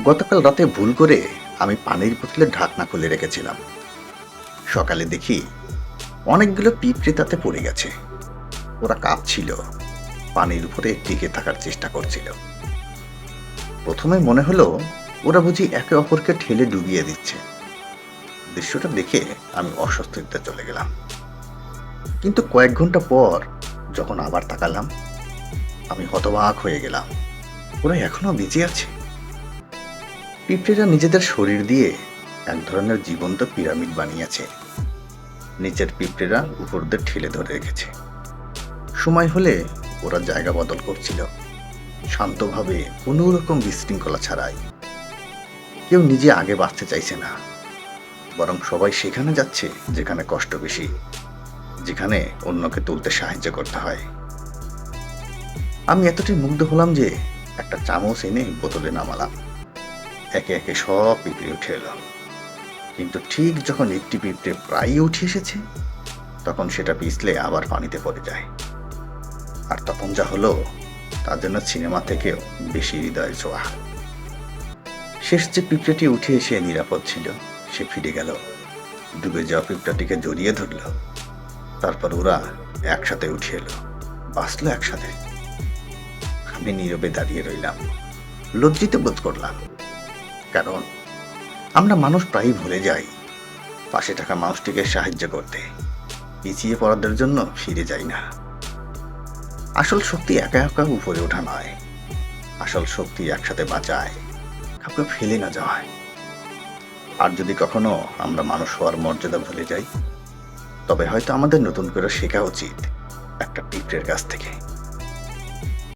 গতকাল রাতে ভুল করে আমি পানির বোতলের ঢাকনা খুলে রেখেছিলাম। সকালে দেখি অনেকগুলো পিঁপড়ে তাতে পড়ে গেছে। ওরা কাঁপছিল, পানির উপরে টিকে থাকার চেষ্টা করছিল। প্রথমে মনে হলো ওরা বুঝি একে অপরকে ঠেলে ডুবিয়ে দিচ্ছে। দৃশ্যটা দেখে আমি অস্বস্তিতে চলে গেলাম। কিন্তু কয়েক ঘন্টা পর যখন আবার তাকালাম, আমি হতবাক হয়ে গেলাম। ওরা এখনো বেঁচে আছে। পিঁপড়েরা নিজেদের শরীর দিয়ে এক ধরনের জীবন্ত পিরামিড বানিয়েছে। নিচের পিঁপড়েরা উপরদের ঠেলে ধরে রেখেছে। সময় হলে ওরা জায়গা বদল করছিল, শান্তভাবে, কোনো রকম বিশৃঙ্খলা ছাড়াই। কেউ নিজে আগে বাঁচতে চাইছে না, বরং সবাই সেখানে যাচ্ছে যেখানে কষ্ট বেশি, যেখানে অন্যকে তুলতে সাহায্য করতে হয়। আমি এতটাই মুগ্ধ হলাম যে একটা চামচ এনে বোতলে নামালাম। একে একে সব পিঁপড়ে উঠে এলো। কিন্তু ঠিক যখন একটি পিঁপড়ে প্রায় উঠে এসেছে, তখন সেটা পিছলে আবার পানিতে পড়ে যায়। আর তখন যা হলো তা যেন সিনেমা থেকেও বেশি হৃদয় ছোঁয়া। শেষ যে পিঁপড়েটি উঠে এসে নিরাপদ ছিল, সে ফিরে গেল, ডুবে যাওয়া পিঁপড়াটিকে জড়িয়ে ধরল। তারপর ওরা একসাথে উঠে এলো, বাঁচলো একসাথে। আমি নীরবে দাঁড়িয়ে রইলাম, লজ্জিত বোধ করলাম। কারণ আমরা মানুষ প্রায়ই ভুলে যাই পাশে থাকা মানুষটিকে সাহায্য করতে, পিছিয়ে পড়াদের জন্য ফিরে যাই না। আসল শক্তি একা একা উপরে ওঠা নয়, আসল শক্তি একসাথে বাঁচায়, কাউকে ফেলে না যাওয়ায়। আর যদি কখনো আমরা মানুষ হওয়ার মর্যাদা ভুলে যাই, তবে হয়তো আমাদের নতুন করে শেখা উচিত একটা পিঁপড়ের কাছ থেকে।